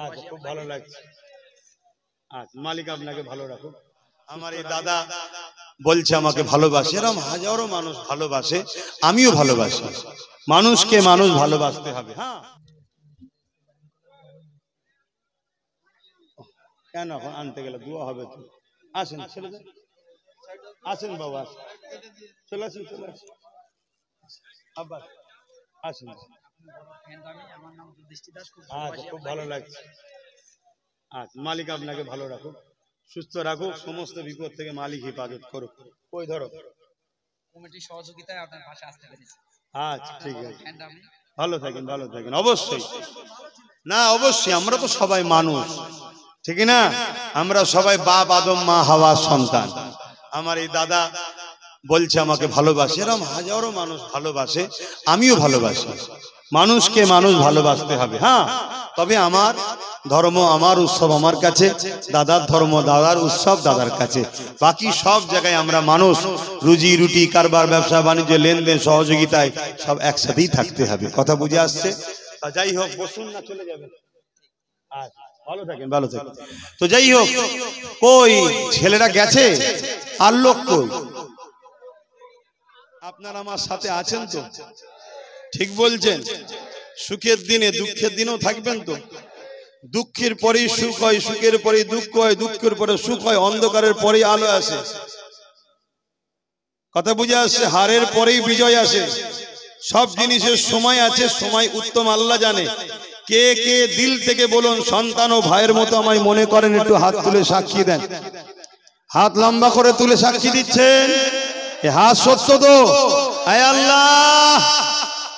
আচ্ছা, খুব ভালো লাগছে। আচ্ছা, মালিক আপনাকে ভালো রাখুক। আমার এই দাদা বলছে আমাকে ভালোবাসে, এরকম হাজারো মানুষ ভালোবাসে, আমিও ভালোবাসি। মানুষকে মানুষ ভালোবাসতে হবে। হ্যাঁ, কেন এখন আনতে গেলে দোয়া হবে তো। আসেন ছেলে, আসেন বাবা, চলে আসুন, চলে আসুন, আবার আসেন। আচ্ছা, খুব ভালো লাগছে। আচ্ছা, মালিক আপনাকে ভালো রাখুক, সুস্থ রাখুক, সমস্ত বিপদ থেকে মালিক হেফাজত করুক। ওই ধরো কমিটির সহযোগিতায় আপনার পাশে আসতে পেরেছি। আচ্ছা, ঠিক আছে, ভালো থাকেন, ভালো থাকেন। অবশ্যই না, অবশ্যই আমরা তো সবাই মানুষ, ঠিক না? আমরা সবাই বাপ আদম মা হাওয়ার সন্তান। আমার এই দাদা বলছে আমাকে ভালোবাসে, এরকম হাজারো মানুষ ভালোবাসে, আমিও ভালোবাসি। মানুষকে মানুষ ভালোবাসতে হবে। হ্যাঁ, তবে আমার ধর্ম আমার উৎসব আমার কাছে, দাদার ধর্ম দাদার উৎসব দাদার কাছে। বাকি সব জায়গায় আমরা মানুষ, রুজি রুটি কারবার ব্যবসা বাণিজ্য লেনদেন সহযোগিতায় সব একসাথেই থাকতে হবে। কথা বুঝে আসছে? যাই হোক, বসুন না, চলে যাবেন। আচ্ছা, ভালো থাকেন, ভালো থাকেন। তো যাই হোক, কই ছেলেটা গেছে আর লোক কই? আপনারা আমার সাথে আছেন তো? ঠিক বলছেন? সুখের দিনে দুঃখের দিনেও থাকবেন তো? দুঃখের পরেই সুখ হয়, সুখের পরেই দুঃখ হয়, দুঃখের পরে সুখ হয়, অন্ধকারের পরেই আলো আসে। কথা বুঝে আসছে? হারের পরেই বিজয় আসে। সব জিনিসের সময় আছে, সময় উত্তম আল্লাহ জানে। কে কে দিল থেকে বলুন সন্তান ও ভাইয়ের মতো আমায় মনে করেন, একটু হাত তুলে সাক্ষী দেন। হাত লম্বা করে তুলে সাক্ষী দিচ্ছেন, এ হাত সত্য তো? আয় আল্লাহ,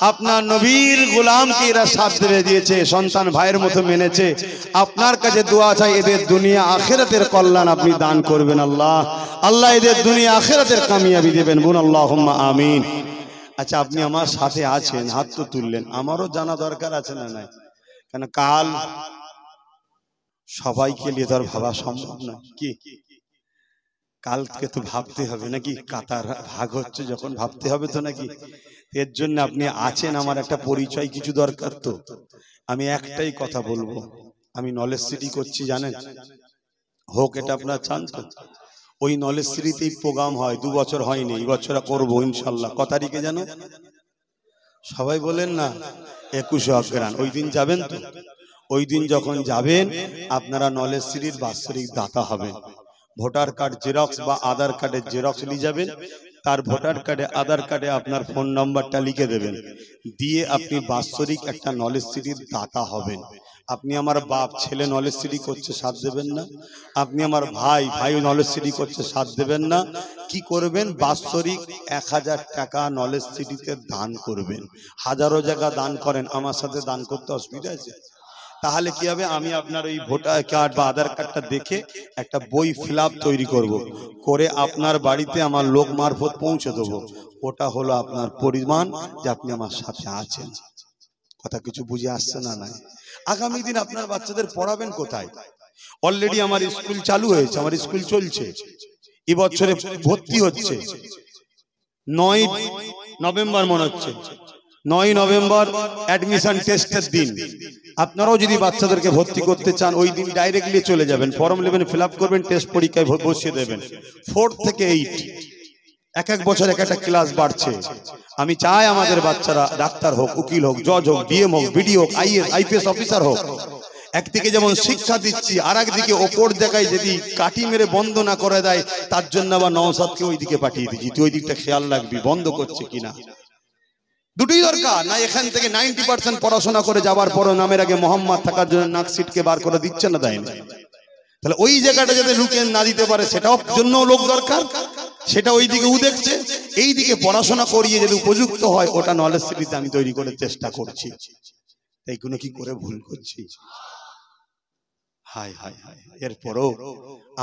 আপনার নবীর গোলামকে এরা সাথ দিয়ে দিয়েছে, সন্তান ভাইয়ের মতো মেনেছে। আপনার কাছে দোয়া চাই, এদের দুনিয়া আখিরাতের কল্যাণ আপনি দান করবেন আল্লাহ। আল্লাহ এদের দুনিয়া আখিরাতের কামিয়াবি দেবেন, বলুন আল্লাহুম্মা আমিন। আচ্ছা, আপনি আমার সাথে আছেন, হাত তো তুললেন, আমারও জানা দরকার আছে না নাই? কেন কাল সবাইকে নিয়ে তো আর ভাবা সম্ভব না, কি? কালকে তো ভাবতে হবে নাকি? কাতার ভাগ হচ্ছে যখন ভাবতে হবে তো নাকি? এর জন্য আপনি আছেন, আমার একটা পরিচয় কিছু দরকার তো। আমি একটাই কথা বলবো, আমি নলেজ সিটি করছি, জানেন? হোক, এটা আপনার চান তো? ওই নলেজ সিটিতেই প্রোগ্রাম হয়, 2 বছর হয়নি, এই বছর করবো ইনশাল্লাহ। ক তারিখে জানো? সবাই বলেন না, 21 অগ্রহায়ণ। ওই দিন যাবেন তো? ওই দিন যখন যাবেন, আপনারা নলেজ সিটির বাৎসরিক দাতা হবেন। ভোটার কার্ড জেরক্স বা আধার কার্ডের জেরক্স নিয়ে যাবেন, তার ভোটার কার্ডে আধার কার্ডে আপনার ফোন নাম্বারটা লিখে দেবেন, দিয়ে আপনি বাৎসরিক একটা নলেজ সিটির দাতা হবেন। আপনি আমার বাপ, ছেলে নলেজ সিটি করছে, সাথ দেবেন না? আপনি আমার ভাই, ভাই নলেজ সিটি করছে, সাথ দেবেন না? কি করবেন? বাৎসরিক 1000 টাকা নলেজ সিটিতে দান করবেন। হাজারো জায়গা দান করেন, আমার সাথে দান করতে অসুবিধা আছে? তাহলে কি হবে? আমি আপনার ওই ভোটার কার্ড বা আধার কার্ডটা দেখে একটা বই ফিলআপ তৈরি করব, করে আপনার বাড়িতে আমার লোক মারফত পৌঁছে দেবো। ওটা হলো আপনার পরিমাণ যে আপনি আমার সাথে আছেন। কথা কিছু বুঝে আসছে না? নাই? আগামী দিন আপনার বাচ্চাদের পড়াবেন কোথায়? অলরেডি আমার স্কুল চালু হয়েছে, আমার স্কুল চলছে, এবছরে ভর্তি হচ্ছে। 9 নভেম্বর মনে হচ্ছে, 9 নভেম্বর অ্যাডমিশন টেস্টের দিন। আপনারাও যদি বাচ্চাদেরকে ভর্তি করতে চান, ওই দিন ডাইরেক্টলি চলে যাবেন, ফর্ম নেবেন, ফিল আপ করবেন, টেস্ট পরীক্ষায় বসিয়ে দেবেন। 4 থেকে 8 এক এক বছর এক একটা ক্লাস বাড়ছে। আমি চাই আমাদের বাচ্চারা ডাক্তার হোক, উকিল হোক, জজ হোক, ডিএম হোক, বিডিও হোক, আইএস আইপিএস অফিসার হোক। একদিকে যেমন শিক্ষা দিচ্ছি, আর একদিকে ওপর জায়গায় যদি কাটি মেরে বন্ধ না করে দেয়, তার জন্য আবার নওশাদকে ওই দিকে পাঠিয়ে দিচ্ছি। তুই ওই দিকটা খেয়াল রাখবি, বন্ধ করছে কিনা। দুটোই দরকার। না এখান থেকে 90% পড়াশোনা করে যাবার পরও নামের আগে মোহাম্মদ থাকার জন্য নাকশিটকে বার করে দিচ্ছে না, দেয় না? তাহলে ওই জায়গাটা যাতে লুকে না দিতে পারে, সেটাও জন্য লোক দরকার। সেটা ওই দিকে ও দেখছে, এই দিকে পড়াশোনা করিয়ে যদি উপযুক্ত হয়, ওটা নলেজ সিটিতে আমি তৈরি করে চেষ্টা করছি। তাই কোনো কি করে ভুল করছি? হায় হায় হায়। এরপরও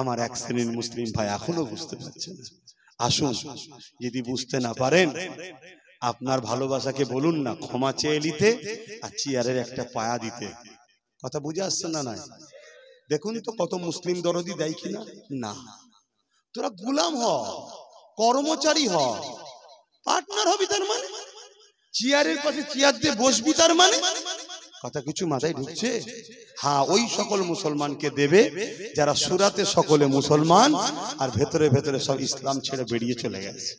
আমার এক শ্রেণীর মুসলিম ভাই এখনো বুঝতে পারছেন। আসুন, যদি বুঝতে না পারেন, আপনার ভালোবাসাকে বলুন না ক্ষমা চেয়ে নিতে, আর চেয়ারের একটা পায়া দিতে। কথা বুঝে আসছে না? নাই? দেখুন তো কত মুসলিম দরদি দেয় কিনা। না, তোরা গোলাম হ, কর্মচারী হ, পার্টনার হবি তার মানে, চেয়ারের পাশে চেয়ার দিয়ে বসবি তার মানে। কথা কিছু মাথায় ঢুকছে? হ্যাঁ, ওই সকল মুসলমানকে দেবে যারা সুরাতে সকলে মুসলমান আর ভেতরে ভেতরে সব ইসলাম ছেড়ে বেরিয়ে চলে গেছে,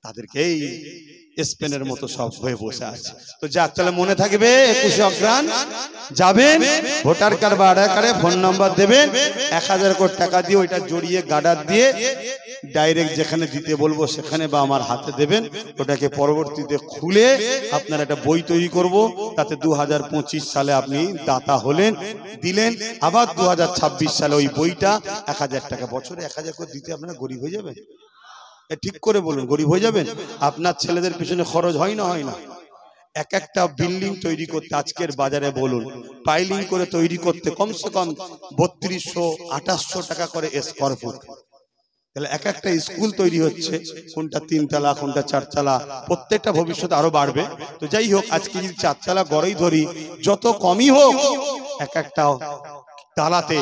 তাদেরকে এই স্পেনের মতো সব হয়ে বসে আছে। তো যাক, তাহলে মনে থাকবে 21 অগ্রহায়ণ যাবেন, ভোটার কার্ড বা আধার কার্ডে ফোন নাম্বার দেবেন, 1000 কোটি টাকা দিয়ে ওইটা জড়িয়ে গার্ডার দিয়ে ডাইরেক্ট যেখানে দিতে বলবো সেখানে বা আমার হাতে দেবেন। ওটাকে পরবর্তীতে খুলে আপনার একটা বই তৈরি করব, তাতে 2025 সালে আপনি দাতা হলেন, দিলেন, আবার 2026 সালে ওই বইটা 1000 টাকা, বছরে 1000 করে দিতে আপনারা গরিব হয়ে যাবেন? ঠিক করে বলুন, গরিব হয়ে যাবেন? আপনার ছেলেদের পিছনে খরচ হয় না? হয় না? এক একটা বিল্ডিং তৈরি করতে আজকের বাজারে বলুন, পাইলিং করে তৈরি করতে কমসে কম 3200-2800 টাকা করে স্কয়ার ফুট। তাহলে এক একটা স্কুল তৈরি হচ্ছে, কোনটা 3 তলা, কোনটা 4 তলা, প্রত্যেকটা ভবিষ্যতে আরো বাড়বে। তো যাই হোক, আজকে যদি 4 তলা গড়েই ধরি, যত কমই হোক এক একটা তালাতে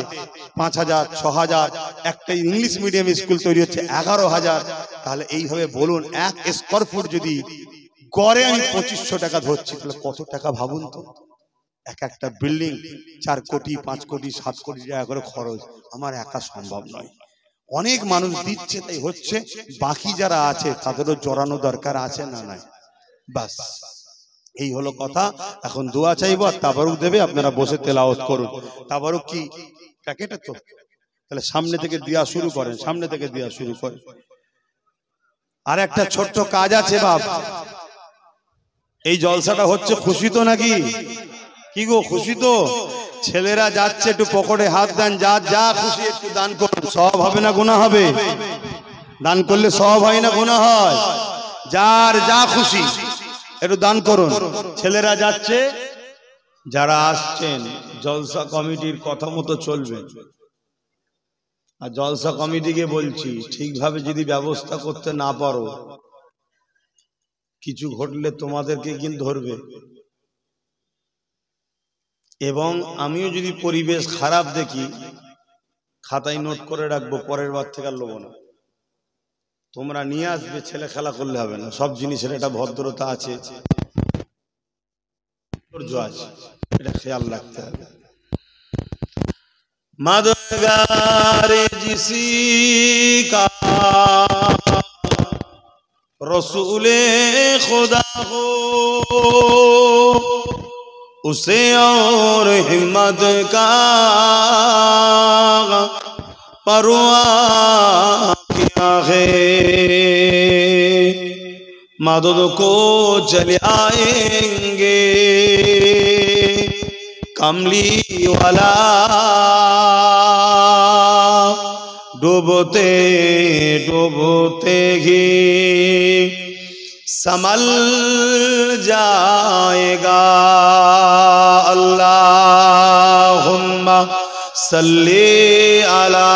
5000, 6000, একটা ইংলিশ মিডিয়াম স্কুল তৈরি হচ্ছে 11000। তাহলে এইভাবে বলুন, 1 স্কয়ার ফুট যদি গড়ে আমি 2500 টাকা ধরছি, তাহলে কত টাকা ভাবুন তো? এক একটা বিল্ডিং 4 কোটি, 5 কোটি, 7 কোটি টাকা করে খরচ, আমার একা সম্ভব নয়। অনেক মানুষ দিচ্ছে তাই হচ্ছে, বাকি যারা আছে তাদেরও জড়ানো দরকার আছে না নাই? বাস এই হলো কথা। এখন দোয়া চাইবো আর তাবারুক দেবে, আপনারা বসে তেলাওয়াত করুন। তাবারুক কি প্যাকেটে? তো তাহলে সামনে থেকে দেওয়া শুরু করেন, সামনে থেকে দেওয়া শুরু করেন। আর একটা ছোট্ট কাজ আছে বাপ, এই জলসাটা হচ্ছে খুশি তো নাকি? কি গো, খুশি তো? ছেলেরা যাচ্ছে, একটু পকেটে হাত দেন, যা যা খুশি একটু দান করুন। সওয়াব হবে না গুনাহ হবে? দান করলে সওয়াব হয় না গুনাহ হয়? যার যা খুশি একটু দান করুন। ছেলেরা যাচ্ছে, যারা আসছেন জলসা কমিটির কথা মতো চলবে। আর জলসা কমিটিকে বলছি, ঠিকভাবে যদি ব্যবস্থা করতে না পারো, কিছু ঘটলে তোমাদেরকে কিন্তু ধরবে। এবং আমিও যদি পরিবেশ খারাপ দেখি, খাতায় নোট করে রাখবো, পরের বার থেকে আর লোবো না। তোমরা নিয়ে আসবে, ছেলে খেলা করলে হবে না। সব জিনিসের একটা ভদ্রতা আছে, এটা খেয়াল রাখতে হবে। मददगार जिसी का रसूले खुदा हो, उसे और हिम्मत का परवाह क्या है। मदद को चले आएंगे कमली वाला, डूबते डूबते ही संभल जाएगा। अल्लाहुम्मा सल्ली अला।